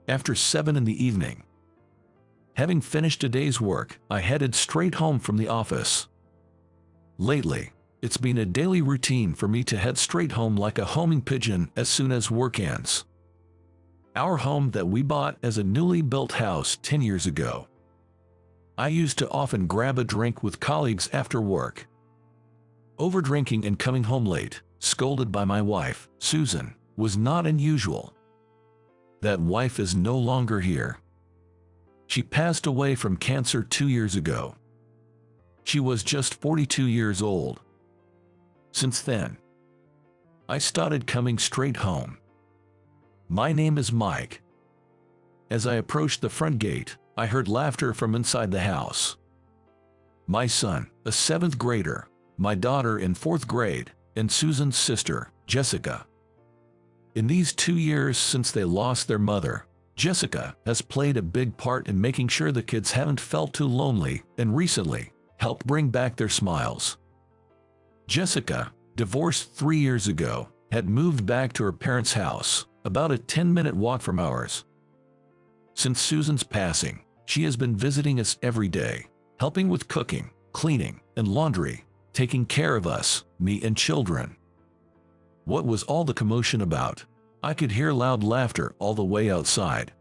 after 7 in the evening. Having finished a day's work, I headed straight home from the office. Lately, it's been a daily routine for me to head straight home like a homing pigeon as soon as work ends. Our home that we bought as a newly built house 10 years ago. I used to often grab a drink with colleagues after work. Overdrinking and coming home late, scolded by my wife, Susan, was not unusual. That wife is no longer here. She passed away from cancer 2 years ago. She was just 42 years old. Since then, I started coming straight home. My name is Mike. As I approached the front gate, I heard laughter from inside the house. My son, a 7th grader, my daughter in 4th grade, and Susan's sister, Jessica. In these 2 years since they lost their mother, Jessica has played a big part in making sure the kids haven't felt too lonely and recently helped bring back their smiles. Jessica, divorced 3 years ago, had moved back to her parents' house, about a 10-minute walk from ours. Since Susan's passing, she has been visiting us every day, helping with cooking, cleaning, and laundry, taking care of us, me and children. What was all the commotion about? I could hear loud laughter all the way outside.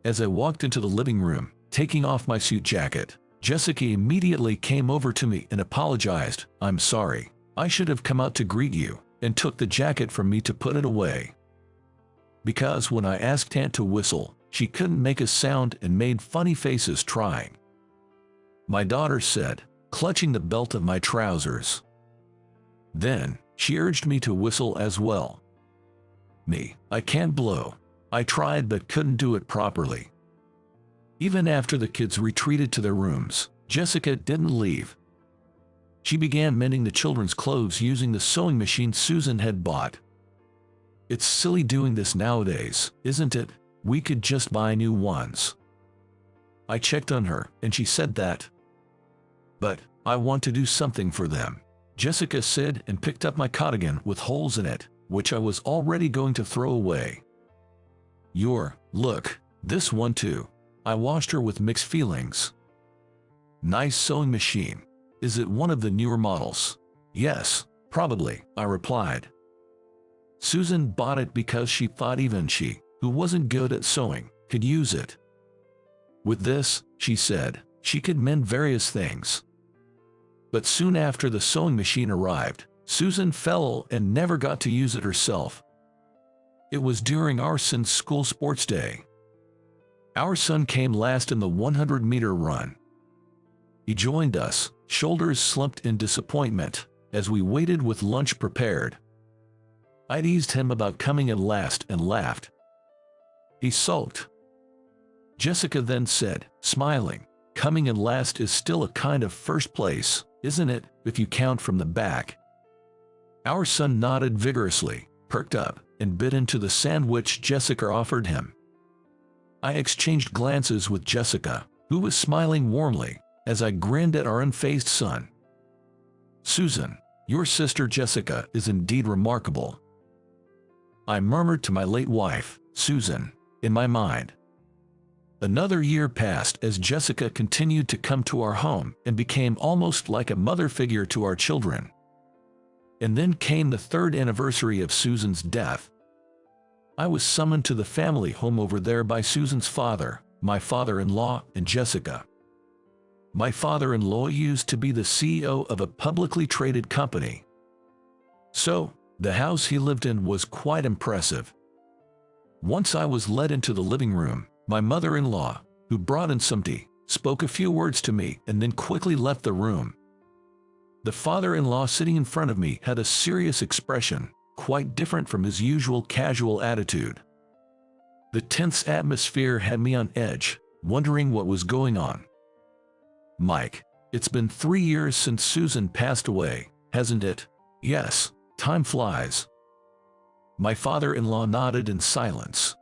As I walked into the living room, taking off my suit jacket, Jessica immediately came over to me and apologized. "I'm sorry. I should have come out to greet you," and took the jacket from me to put it away. Because when I asked Aunt to whistle, she couldn't make a sound and made funny faces trying. My daughter said, clutching the belt of my trousers. Then, she urged me to whistle as well. Me, I can't blow. I tried but couldn't do it properly. Even after the kids retreated to their rooms, Jessica didn't leave. She began mending the children's clothes using the sewing machine Susan had bought. It's silly doing this nowadays, isn't it? We could just buy new ones. I checked on her, and she said that. But I want to do something for them, Jessica said, and picked up my cardigan with holes in it, which I was already going to throw away. Look, this one too. I washed her with mixed feelings. Nice sewing machine. Is it one of the newer models? Yes, probably, I replied. Susan bought it because she thought even she, who wasn't good at sewing, could use it. With this, she said, she could mend various things. But soon after the sewing machine arrived, Susan fell and never got to use it herself. It was during our son's school sports day. Our son came last in the 100-meter run. He joined us, shoulders slumped in disappointment, as we waited with lunch prepared. I teased him about coming in last and laughed. He sulked. Jessica then said, smiling, "Coming in last is still a kind of first place, isn't it, if you count from the back?" Our son nodded vigorously, perked up, and bit into the sandwich Jessica offered him. I exchanged glances with Jessica, who was smiling warmly, as I grinned at our unfazed son. "Susan, your sister Jessica is indeed remarkable," I murmured to my late wife, Susan, in my mind. Another year passed as Jessica continued to come to our home and became almost like a mother figure to our children. And then came the 3rd anniversary of Susan's death. I was summoned to the family home over there by Susan's father, my father-in-law, and Jessica. My father-in-law used to be the CEO of a publicly traded company. So, the house he lived in was quite impressive. Once I was led into the living room, my mother-in-law, who brought in some tea, spoke a few words to me and then quickly left the room. The father-in-law sitting in front of me had a serious expression, quite different from his usual casual attitude. The tense atmosphere had me on edge, wondering what was going on. "Mike, it's been 3 years since Susan passed away, hasn't it?" "Yes, time flies." My father-in-law nodded in silence.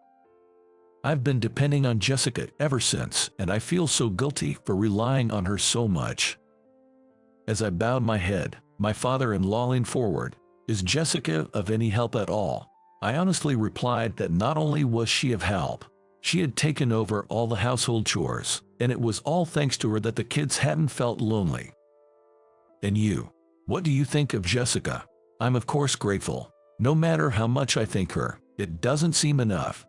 "I've been depending on Jessica ever since, and I feel so guilty for relying on her so much." As I bowed my head, my father-in-law leaned forward. "Is Jessica of any help at all?" I honestly replied that not only was she of help, She had taken over all the household chores, and it was all thanks to her that the kids hadn't felt lonely. And you? What do you think of Jessica? I'm of course grateful. No matter how much I thank her, it doesn't seem enough.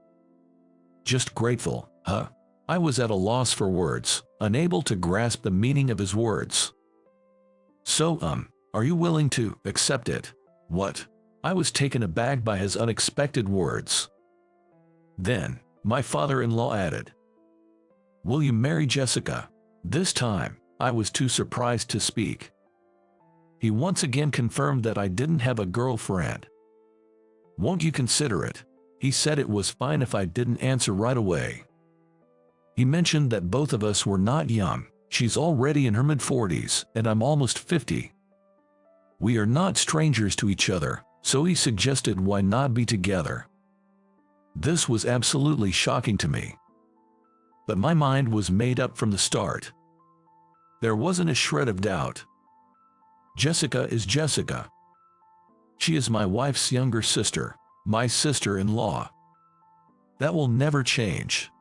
Just grateful, huh? I was at a loss for words, unable to grasp the meaning of his words. So, are you willing to accept it? What? I was taken aback by his unexpected words. Then, my father-in-law added, "Will you marry Jessica?" This time, I was too surprised to speak. He once again confirmed that I didn't have a girlfriend. "Won't you consider it?" He said it was fine if I didn't answer right away. He mentioned that both of us were not young. She's already in her mid-40s, and I'm almost 50. We are not strangers to each other, so he suggested why not be together. This was absolutely shocking to me. But my mind was made up from the start. There wasn't a shred of doubt. Jessica is Jessica. She is my wife's younger sister, my sister-in-law. That will never change.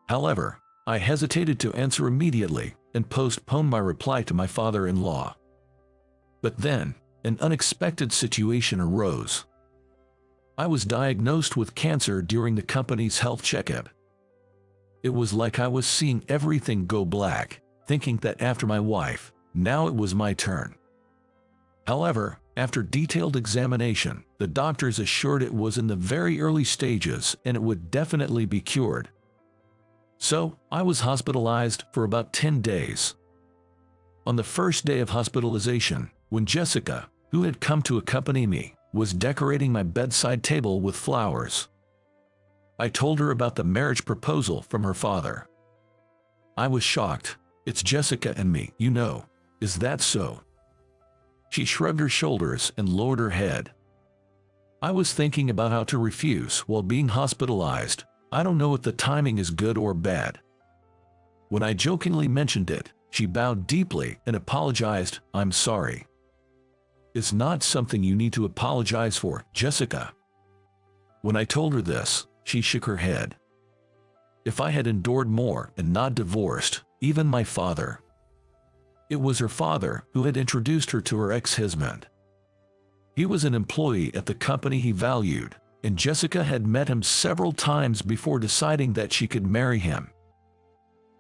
However, I hesitated to answer immediately and postponed my reply to my father-in-law. But then, an unexpected situation arose. I was diagnosed with cancer during the company's health checkup. It was like I was seeing everything go black, thinking that after my wife, now it was my turn. However, after detailed examination, the doctors assured it was in the very early stages and it would definitely be cured. So, I was hospitalized for about 10 days. On the first day of hospitalization, when Jessica, who had come to accompany me, was decorating my bedside table with flowers, I told her about the marriage proposal from her father. I was shocked. "It's Jessica and me, you know. Is that so?" She shrugged her shoulders and lowered her head. I was thinking about how to refuse while being hospitalized. I don't know if the timing is good or bad. When I jokingly mentioned it, she bowed deeply and apologized. "I'm sorry. It's not something you need to apologize for, Jessica." When I told her this, she shook her head. If I had endured more and not divorced, even my father. It was her father who had introduced her to her ex-husband. He was an employee at the company he valued, and Jessica had met him several times before deciding that she could marry him.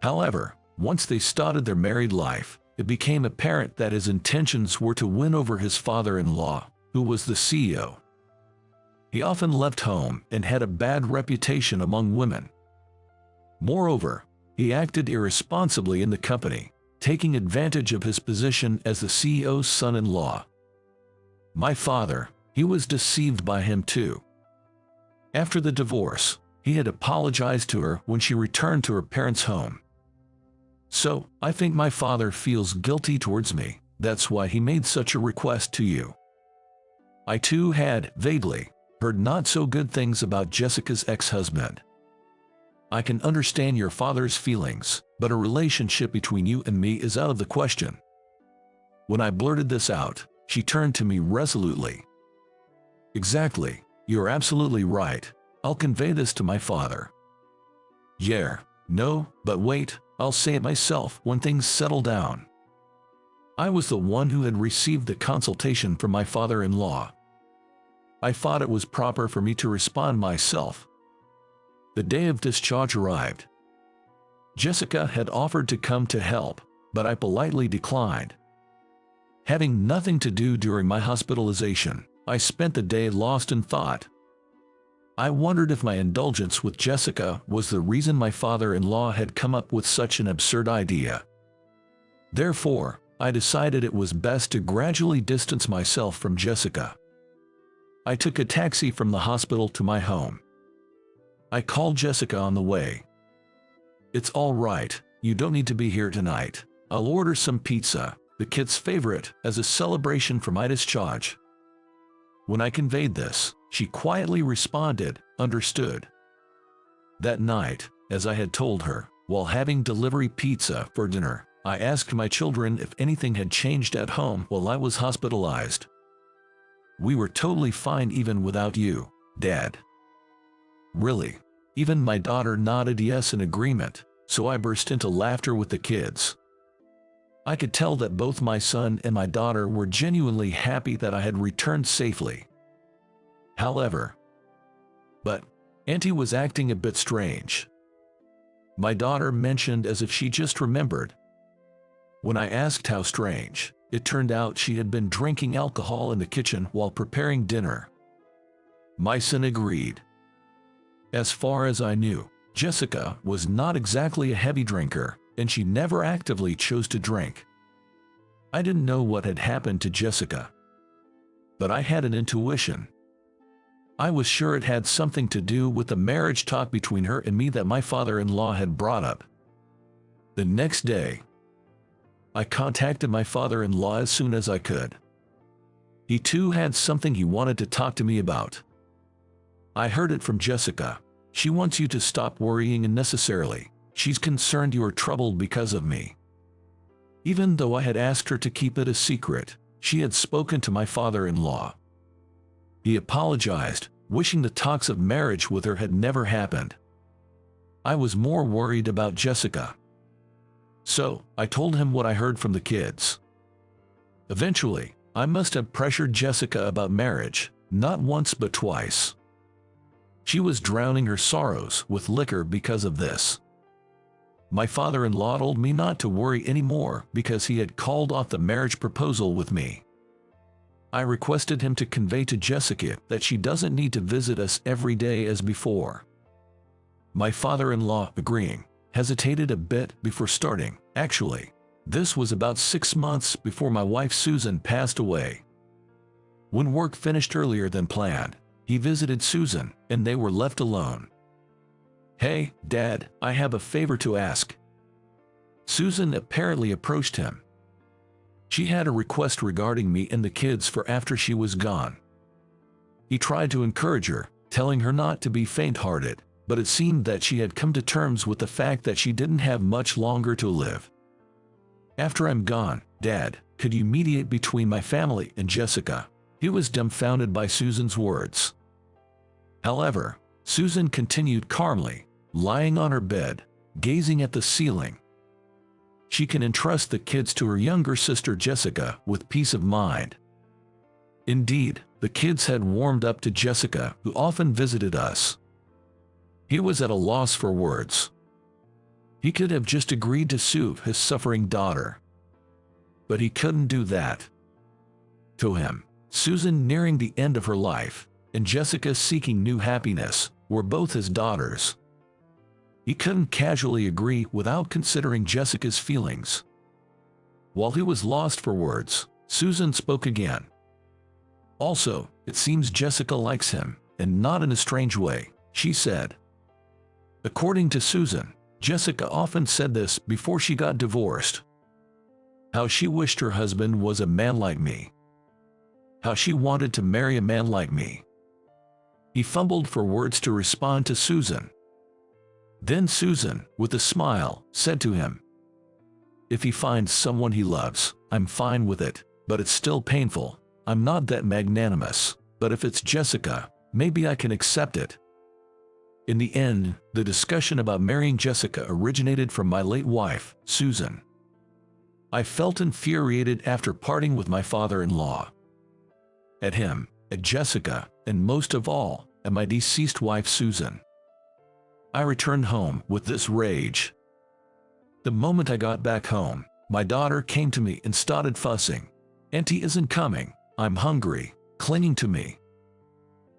However, once they started their married life, it became apparent that his intentions were to win over his father-in-law, who was the CEO. He often left home and had a bad reputation among women. Moreover, he acted irresponsibly in the company, taking advantage of his position as the CEO's son-in-law. My father, he was deceived by him too. After the divorce, he had apologized to her when she returned to her parents' home. So, I think my father feels guilty towards me. That's why he made such a request to you. I too had, vaguely, heard not so good things about Jessica's ex-husband. I can understand your father's feelings, but a relationship between you and me is out of the question. When I blurted this out, she turned to me resolutely. Exactly, you're absolutely right. I'll convey this to my father. Yeah, no, but wait, I'll say it myself when things settle down. I was the one who had received the consultation from my father-in-law. I thought it was proper for me to respond myself. The day of discharge arrived. Jessica had offered to come to help, but I politely declined. Having nothing to do during my hospitalization, I spent the day lost in thought. I wondered if my indulgence with Jessica was the reason my father-in-law had come up with such an absurd idea. Therefore, I decided it was best to gradually distance myself from Jessica. I took a taxi from the hospital to my home. I called Jessica on the way. "It's all right, you don't need to be here tonight. I'll order some pizza, the kid's favorite, as a celebration for my discharge." When I conveyed this, she quietly responded, "Understood." That night, as I had told her, while having delivery pizza for dinner, I asked my children if anything had changed at home while I was hospitalized. "We were totally fine even without you, Dad." "Really? Even my daughter nodded yes in agreement, so I burst into laughter with the kids. I could tell that both my son and my daughter were genuinely happy that I had returned safely. However, Auntie was acting a bit strange. My daughter mentioned as if she just remembered. When I asked how strange, it turned out she had been drinking alcohol in the kitchen while preparing dinner. My son agreed. As far as I knew, Jessica was not exactly a heavy drinker, and she never actively chose to drink. I didn't know what had happened to Jessica, but I had an intuition. I was sure it had something to do with the marriage talk between her and me that my father-in-law had brought up. The next day, I contacted my father-in-law as soon as I could. He too had something he wanted to talk to me about. I heard it from Jessica. She wants you to stop worrying unnecessarily. She's concerned you are troubled because of me. Even though I had asked her to keep it a secret, she had spoken to my father-in-law. He apologized, wishing the talks of marriage with her had never happened. I was more worried about Jessica. So, I told him what I heard from the kids. Eventually, I must have pressured Jessica about marriage, not once but twice. She was drowning her sorrows with liquor because of this. My father-in-law told me not to worry anymore because he had called off the marriage proposal with me. I requested him to convey to Jessica that she doesn't need to visit us every day as before. My father-in-law, agreeing, hesitated a bit before starting. Actually, this was about 6 months before my wife Susan passed away. When work finished earlier than planned, he visited Susan, and they were left alone. "Hey, Dad, I have a favor to ask." Susan apparently approached him. She had a request regarding me and the kids for after she was gone. He tried to encourage her, telling her not to be faint-hearted, but it seemed that she had come to terms with the fact that she didn't have much longer to live. "After I'm gone, Dad, could you mediate between my family and Jessica?" He was dumbfounded by Susan's words. However, Susan continued calmly, lying on her bed, gazing at the ceiling. She can entrust the kids to her younger sister Jessica with peace of mind. Indeed, the kids had warmed up to Jessica, who often visited us. He was at a loss for words. He could have just agreed to soothe his suffering daughter. But he couldn't do that. To him, Susan nearing the end of her life, and Jessica seeking new happiness, were both his daughters. He couldn't casually agree without considering Jessica's feelings. While he was lost for words, Susan spoke again. "Also, it seems Jessica likes him, and not in a strange way," she said. According to Susan, Jessica often said this before she got divorced. How she wished her husband was a man like me. How she wanted to marry a man like me. He fumbled for words to respond to Susan. Then Susan, with a smile, said to him, "If he finds someone he loves, I'm fine with it, but it's still painful. I'm not that magnanimous, but if it's Jessica, maybe I can accept it." In the end, the discussion about marrying Jessica originated from my late wife, Susan. I felt infuriated after parting with my father-in-law. At him, at Jessica, and most of all, at my deceased wife Susan. I returned home with this rage. The moment I got back home, my daughter came to me and started fussing. "Auntie isn't coming, I'm hungry," clinging to me.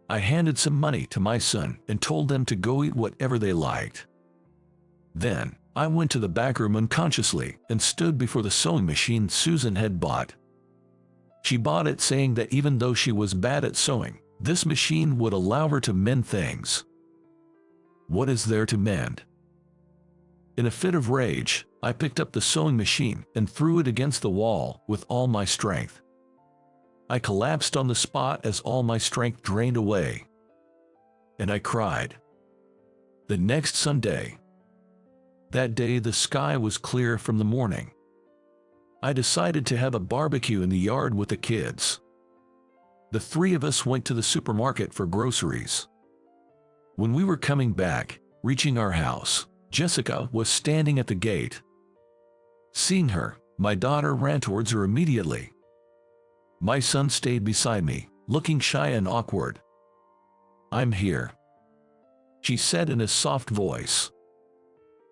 I handed some money to my son and told them to go eat whatever they liked. Then, I went to the back room unconsciously and stood before the sewing machine Susan had bought. She bought it saying that even though she was bad at sewing, this machine would allow her to mend things. What is there to mend? In a fit of rage, I picked up the sewing machine and threw it against the wall with all my strength. I collapsed on the spot as all my strength drained away. And I cried. The next Sunday. That day the sky was clear from the morning. I decided to have a barbecue in the yard with the kids. The 3 of us went to the supermarket for groceries. When we were coming back, Reaching our house, Jessica was standing at the gate. Seeing her, my daughter ran towards her immediately. My son stayed beside me, looking shy and awkward. "I'm here," she said in a soft voice.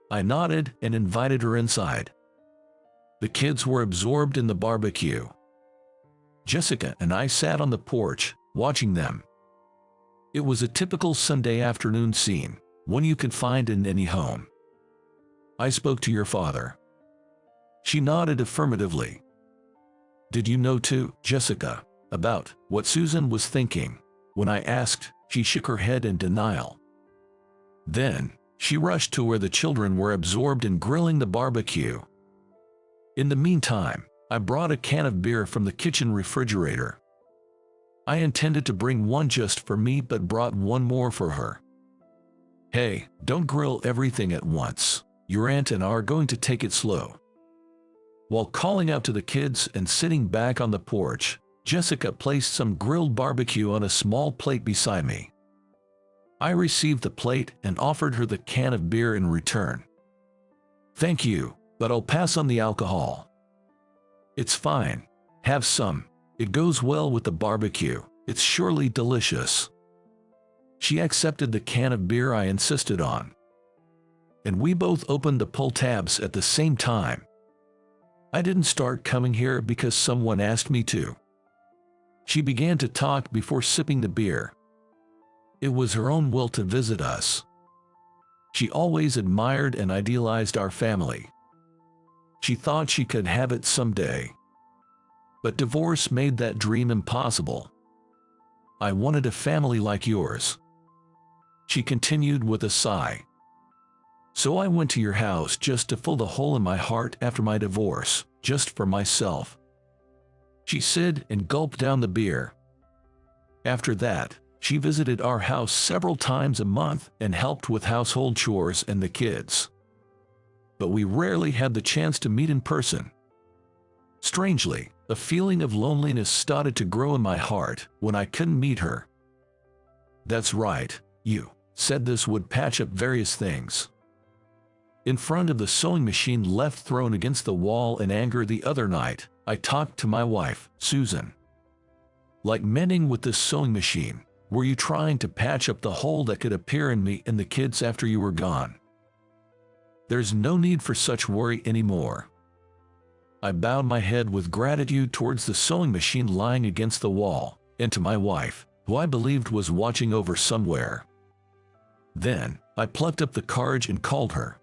I nodded and invited her inside. The kids were absorbed in the barbecue. Jessica and I sat on the porch, watching them. It was a typical Sunday afternoon scene, one you could find in any home. "I spoke to your father." She nodded affirmatively. "Did you know too, Jessica, about what Susan was thinking?" When I asked, she shook her head in denial. Then, she rushed to where the children were absorbed in grilling the barbecue. In the meantime, I brought a can of beer from the kitchen refrigerator. I intended to bring one just for me but brought one more for her. "Hey, don't grill everything at once. Your aunt and I are going to take it slow." While calling out to the kids and sitting back on the porch, Jessica placed some grilled barbecue on a small plate beside me. I received the plate and offered her the can of beer in return. "Thank you, but I'll pass on the alcohol." "It's fine. Have some. It goes well with the barbecue. It's surely delicious." She accepted the can of beer I insisted on. And we both opened the pull tabs at the same time. I didn't start coming here because someone asked me to. She began to talk before sipping the beer. It was her own will to visit us. She always admired and idealized our family. She thought she could have it someday. But divorce made that dream impossible. "I wanted a family like yours," she continued with a sigh. "So I went to your house just to fill the hole in my heart after my divorce, just for myself," she said and gulped down the beer. After that, she visited our house several times a month and helped with household chores and the kids. But we rarely had the chance to meet in person. Strangely, a feeling of loneliness started to grow in my heart when I couldn't meet her. "That's right, you said this would patch up various things." In front of the sewing machine left thrown against the wall in anger the other night, I talked to my wife, Susan. "Like mending with this sewing machine, were you trying to patch up the hole that could appear in me and the kids after you were gone? There's no need for such worry anymore." I bowed my head with gratitude towards the sewing machine lying against the wall, and to my wife, who I believed was watching over somewhere. Then, I plucked up the courage and called her.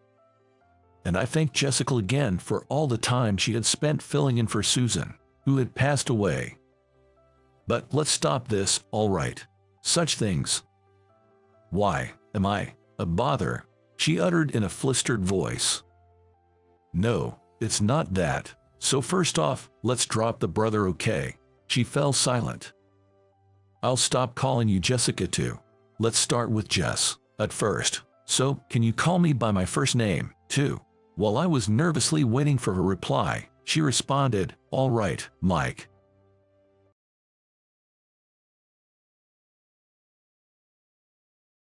And I thanked Jessica again for all the time she had spent filling in for Susan, who had passed away. "But let's stop this, all right? Such things. Why, am I a bother?" she uttered in a flustered voice. "No, it's not that. So first off, let's drop the brother, okay?" She fell silent. "I'll stop calling you Jessica too. Let's start with Jess at first. So, can you call me by my first name, too?" While I was nervously waiting for her reply, she responded, "All right, Mike."